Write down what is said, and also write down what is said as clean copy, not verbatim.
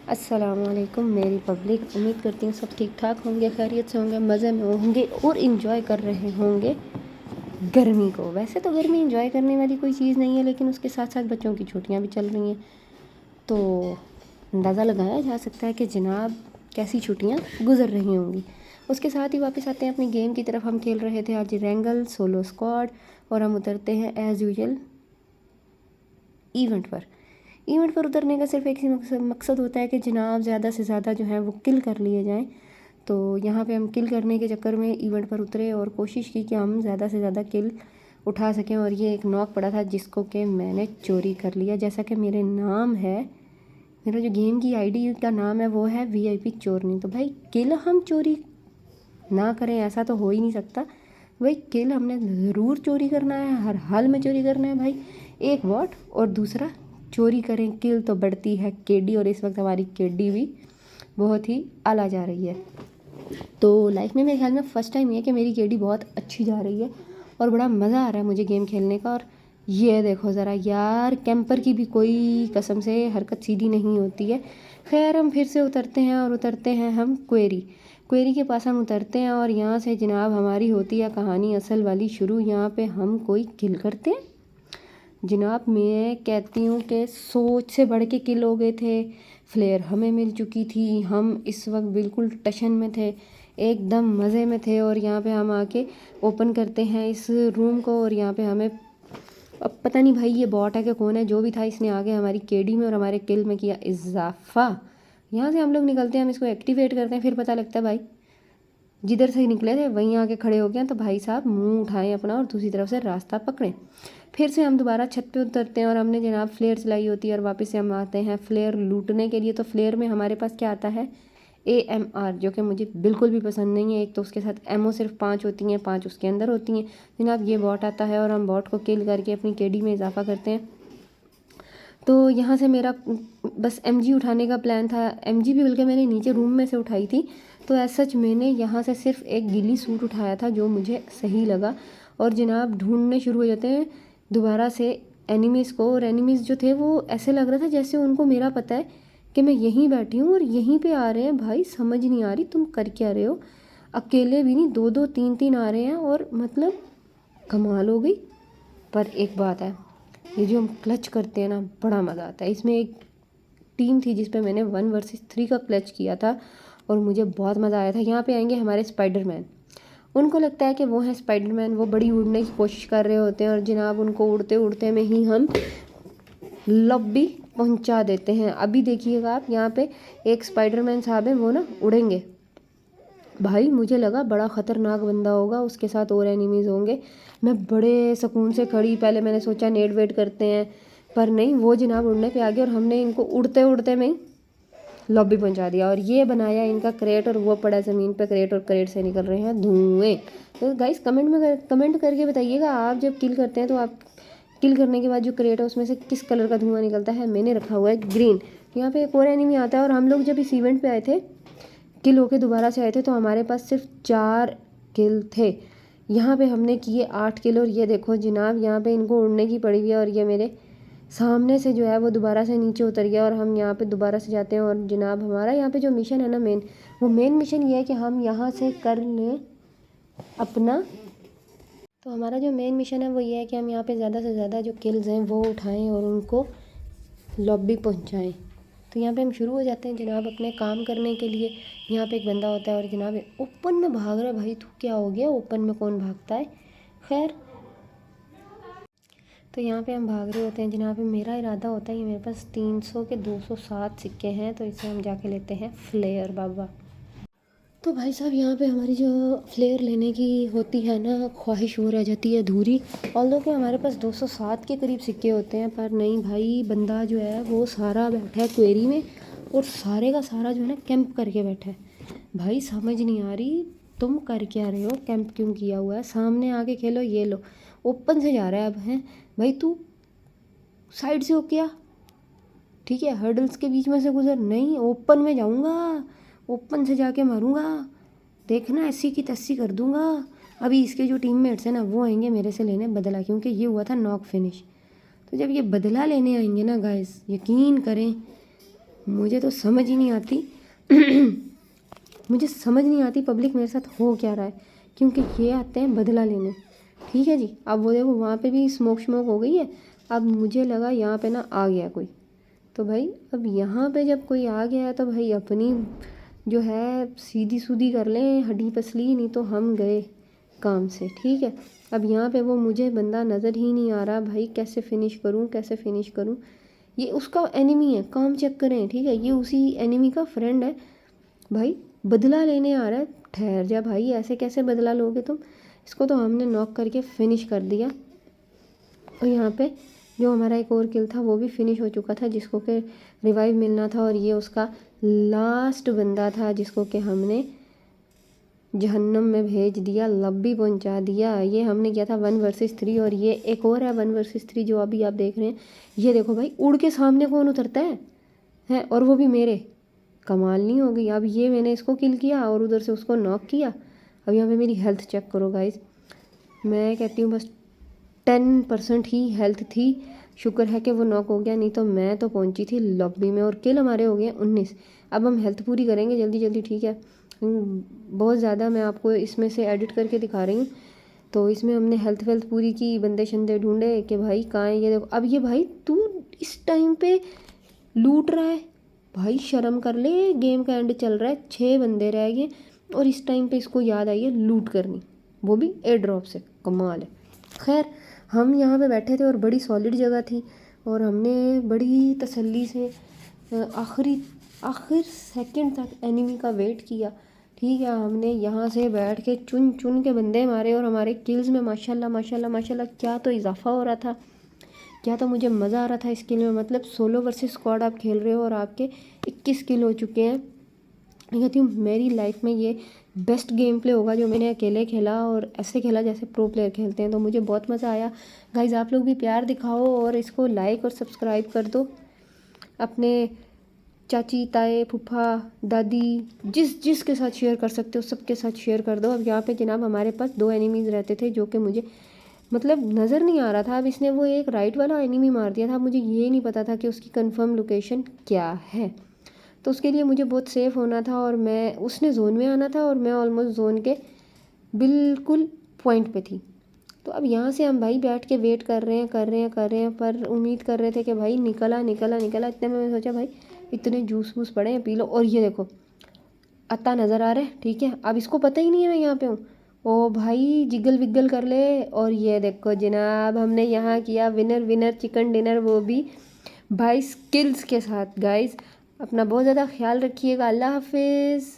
अस्सलामुअलैकुम मेरी पब्लिक, उम्मीद करती हूँ सब ठीक ठाक होंगे, खैरियत से होंगे, मज़े में होंगे और इन्जॉय कर रहे होंगे गर्मी को। वैसे तो गर्मी इन्जॉय करने वाली कोई चीज़ नहीं है, लेकिन उसके साथ साथ बच्चों की छुट्टियाँ भी चल रही हैं, तो अंदाज़ा लगाया जा सकता है कि जनाब कैसी छुट्टियाँ गुजर रही होंगी। उसके साथ ही वापस आते हैं अपनी गेम की तरफ। हम खेल रहे थे आज रेंगल सोलो स्क्वाड और हम उतरते हैं एज़ यूजुअल इवेंट पर उतरने का सिर्फ एक ही मकसद होता है कि जनाब ज़्यादा से ज़्यादा जो है वो किल कर लिए जाएं। तो यहाँ पे हम किल करने के चक्कर में इवेंट पर उतरे और कोशिश की कि हम ज़्यादा से ज़्यादा किल उठा सकें। और ये एक नॉक पड़ा था जिसको कि मैंने चोरी कर लिया। जैसा कि मेरे नाम है, मेरा जो गेम की आईडी का नाम है वो है VIP चोरनी। तो भाई किल हम चोरी ना करें ऐसा तो हो ही नहीं सकता। भाई किल हमने ज़रूर चोरी करना है, हर हाल में चोरी करना है भाई। एक वॉट और दूसरा चोरी करें किल तो बढ़ती है केडी, और इस वक्त हमारी केडी भी बहुत ही आला जा रही है। तो लाइफ में मेरे ख्याल में फ़र्स्ट टाइम ये कि मेरी केडी बहुत अच्छी जा रही है और बड़ा मज़ा आ रहा है मुझे गेम खेलने का। और ये देखो ज़रा यार, कैंपर की भी कोई कसम से हरकत सीधी नहीं होती है। खैर हम फिर से उतरते हैं और उतरते हैं हम क्वेरी के पास हम उतरते हैं और यहाँ से जनाब हमारी होती है कहानी असल वाली शुरू। यहाँ पे हम कोई किल करते हैं जनाब। मैं कहती हूँ कि सोच से बढ़ के किल हो गए थे। फ्लेयर हमें मिल चुकी थी, हम इस वक्त बिल्कुल टशन में थे, एकदम मज़े में थे। और यहाँ पे हम आके ओपन करते हैं इस रूम को और यहाँ पे हमें, अब पता नहीं भाई ये बॉट है कि कौन है, जो भी था इसने आगे हमारी केडी में और हमारे किल में किया इजाफा। यहाँ से हम लोग निकलते हैं, हम इसको एक्टिवेट करते हैं, फिर पता लगता है भाई जिधर से निकले थे वहीं आके खड़े हो गए। तो भाई साहब मुंह उठाएं अपना और दूसरी तरफ से रास्ता पकड़ें। फिर से हम दोबारा छत पे उतरते हैं और हमने जनाब फ्लेयर चलाई होती है और वापस से हम आते हैं फ्लेयर लूटने के लिए। तो फ्लेयर में हमारे पास क्या आता है, AMR, जो कि मुझे बिल्कुल भी पसंद नहीं है। एक तो उसके साथ एमओ सिर्फ 5 होती हैं, 5 उसके अंदर होती हैं। जनाब ये बॉट आता है और हम बॉट को किल करके अपनी केडी में इजाफा करते हैं। तो यहाँ से मेरा बस MG उठाने का प्लान था। MG भी बल्कि मैंने नीचे रूम में से उठाई थी। तो एज सच मैंने यहाँ से सिर्फ एक गिली सूट उठाया था जो मुझे सही लगा। और जनाब ढूंढने शुरू हो जाते हैं दोबारा से एनिमीज़ को। और एनिमीज़ जो थे वो ऐसे लग रहा था जैसे उनको मेरा पता है कि मैं यहीं बैठी हूँ और यहीं पे आ रहे हैं। भाई समझ नहीं आ रही तुम कर क्या रहे हो। अकेले भी नहीं, 2-2 3-3 आ रहे हैं और मतलब कमाल हो गई। पर एक बात है, ये जो हम क्लच करते हैं ना बड़ा मज़ा आता है। इसमें एक टीम थी जिस पे मैंने 1 वर्सेस 3 का क्लच किया था और मुझे बहुत मज़ा आया था। यहाँ पे आएंगे हमारे स्पाइडरमैन, उनको लगता है कि वो हैं स्पाइडरमैन, वो बड़ी उड़ने की कोशिश कर रहे होते हैं और जनाब उनको उड़ते उड़ते में ही हम लॉबी पहुंचा देते हैं। अभी देखिएगा आप, यहाँ पे एक स्पाइडरमैन साहब हैं, वो ना उड़ेंगे। भाई मुझे लगा बड़ा ख़तरनाक बंदा होगा, उसके साथ और एनिमीज़ होंगे। मैं बड़े सुकून से खड़ी, पहले मैंने सोचा नेट वेट करते हैं, पर नहीं, वो जनाब उड़ने पे आ गए और हमने इनको उड़ते उड़ते में लॉबी पहुंचा दिया। और ये बनाया इनका क्रेट और वो पड़ा ज़मीन पे क्रेट और क्रेट से निकल रहे हैं धुएँ। तो गाइस कमेंट करके बताइएगा, आप जब किल करते हैं तो आप किल करने के बाद जो क्रेट है उसमें से किस कलर का धुआं निकलता है। मैंने रखा हुआ है ग्रीन। यहाँ पे एक और एनिमी आता है और हम लोग जब इस इवेंट पे आए थे, किल होके दोबारा से आए थे, तो हमारे पास सिर्फ 4 किल थे। यहाँ पे हमने किए 8 किल। और ये देखो जनाब यहाँ पे इनको उड़ने की पड़ी हुई है और ये मेरे सामने से जो है वो दोबारा से नीचे उतर गया। और हम यहाँ पे दोबारा से जाते हैं और जनाब हमारा यहाँ पे जो मिशन है ना मेन मिशन ये है कि हम यहाँ से कर लें अपना। तो हमारा जो मेन मिशन है वो ये है कि हम यहाँ पे ज़्यादा से ज़्यादा जो किल्स हैं वो उठाएं और उनको लॉबी पहुँचाएं। तो यहाँ पे हम शुरू हो जाते हैं जनाब अपने काम करने के लिए। यहाँ पे एक बंदा होता है और जनाब ओपन में भाग रहा है। भाई तू क्या हो गया, ओपन में कौन भागता है। खैर तो यहाँ पे हम भाग रहे होते हैं जनाब। मेरा इरादा होता है कि मेरे पास 300 के 207 सिक्के हैं, तो इससे हम जाके लेते हैं फ्लेयर बाबा। तो भाई साहब यहाँ पे हमारी जो फ्लेयर लेने की होती है ना ख्वाहिश, वो रह जाती है अधूरी। ऑल्दो कि हमारे पास 207 के करीब सिक्के होते हैं, पर नहीं भाई, बंदा जो है वो सारा बैठा है क्वेरी में और सारे का सारा जो है ना कैंप करके बैठा है। भाई समझ नहीं आ रही तुम कर क्या रहे हो, कैंप क्यों किया हुआ है। सामने आके खेलो। ये लो ओपन से जा रहा है अब है भाई, तू साइड से हो क्या, ठीक है, हर्डल्स के बीच में से गुजर। नहीं, ओपन में जाऊंगा, ओपन से जाके मारूंगा, देखना 80 की 80 कर दूंगा। अभी इसके जो टीममेट्स हैं ना वो आएंगे मेरे से लेने बदला, क्योंकि ये हुआ था नॉक फिनिश। तो जब ये बदला लेने आएंगे ना गाइस, यकीन करें मुझे तो समझ ही नहीं आती मुझे समझ नहीं आती पब्लिक मेरे साथ हो क्या रहा है, क्योंकि ये आते हैं बदला लेने। ठीक है जी, अब वो देखो वहाँ पे भी स्मोक हो गई है। अब मुझे लगा यहाँ पे ना आ गया कोई, तो भाई अब यहाँ पे जब कोई आ गया है तो भाई अपनी जो है सीधी सूदी कर लें, हड्डी पसली, नहीं तो हम गए काम से। ठीक है, अब यहाँ पे वो मुझे बंदा नज़र ही नहीं आ रहा भाई, कैसे फिनिश करूँ कैसे फिनिश करूँ। ये उसका एनिमी है, काम चेक करें। ठीक है, ये उसी एनिमी का फ्रेंड है भाई, बदला लेने आ रहा है। ठहर जा भाई, ऐसे कैसे बदला लोगे तुम। इसको तो हमने नॉक करके फिनिश कर दिया। और यहाँ पे जो हमारा एक और किल था वो भी फिनिश हो चुका था, जिसको कि रिवाइव मिलना था, और ये उसका लास्ट बंदा था जिसको कि हमने जहन्नम में भेज दिया, लब्बी पहुंचा दिया। ये हमने किया था 1 वर्सेस 3, और ये एक और है 1 वर्सेस 3 जो अभी आप देख रहे हैं। ये देखो भाई, उड़ के सामने कौन उतरता है और वो भी मेरे, कमाल नहीं हो गई। अब ये मैंने इसको किल किया और उधर से उसको नॉक किया। अब यहाँ पे मेरी हेल्थ चेक करो गाइस, मैं कहती हूँ बस 10% ही हेल्थ थी। शुक्र है कि वो नॉक हो गया, नहीं तो मैं तो पहुंची थी लॉबी में। और किल हमारे हो गए 19। अब हम हेल्थ पूरी करेंगे जल्दी जल्दी। ठीक है, बहुत ज़्यादा मैं आपको इसमें से एडिट करके दिखा रही हूँ। तो इसमें हमने हेल्थ वेल्थ पूरी की, बंदे शंदे ढूंढे कि भाई कहाँ है ये देखो। अब ये भाई तू इस टाइम पे लूट रहा है भाई, शर्म कर ले, गेम का एंड चल रहा है, 6 बंदे रह गए और इस टाइम पे इसको याद आई है लूट करनी, वो भी एयर ड्रॉप से। कमाल है। खैर, हम यहाँ पे बैठे थे और बड़ी सॉलिड जगह थी और हमने बड़ी तसल्ली से आखिर सेकंड तक एनिमी का वेट किया। ठीक है, हमने यहाँ से बैठ के चुन चुन के बंदे मारे और हमारे किल्स में माशाल्लाह माशाल्लाह माशाल्लाह क्या तो इजाफा हो रहा था, क्या तो मुझे मज़ा आ रहा था इस किल में। मतलब सोलो वर्सेस स्क्वाड आप खेल रहे हो और आपके 21 किल हो चुके हैं। मैं कहती हूँ मेरी लाइफ में ये बेस्ट गेम प्ले होगा जो मैंने अकेले खेला, और ऐसे खेला जैसे प्रो प्लेयर खेलते हैं। तो मुझे बहुत मज़ा आया गाइज, आप लोग भी प्यार दिखाओ और इसको लाइक और सब्सक्राइब कर दो। अपने चाची, ताए, फूफा, दादी, जिस के साथ शेयर कर सकते हो सबके साथ शेयर कर दो। अब यहाँ पे जनाब हमारे पास 2 एनिमीज़ रहते थे जो कि मुझे मतलब नज़र नहीं आ रहा था। अब इसने वो एक राइट वाला एनिमी मार दिया था, मुझे ये नहीं पता था कि उसकी कंफर्म लोकेशन क्या है। तो उसके लिए मुझे बहुत सेफ़ होना था और मैं उसने जोन में आना था और मैं ऑलमोस्ट जोन के बिल्कुल पॉइंट पे थी। तो अब यहाँ से हम भाई बैठ के वेट कर रहे हैं पर उम्मीद कर रहे थे कि भाई निकला। इतने में मैं सोचा भाई इतने जूस वूस पड़े हैं, पी लो। और ये देखो अत्ता नज़र आ रहा है। ठीक है, अब इसको पता ही नहीं है मैं यहाँ पे हूँ। ओ भाई जिगल विगल कर ले। और ये देखो जनाब हमने यहाँ किया विनर चिकन डिनर, वो भी भाई स्किल्स के साथ। गाइस अपना बहुत ज़्यादा ख्याल रखिएगा। अल्लाह हाफिज़।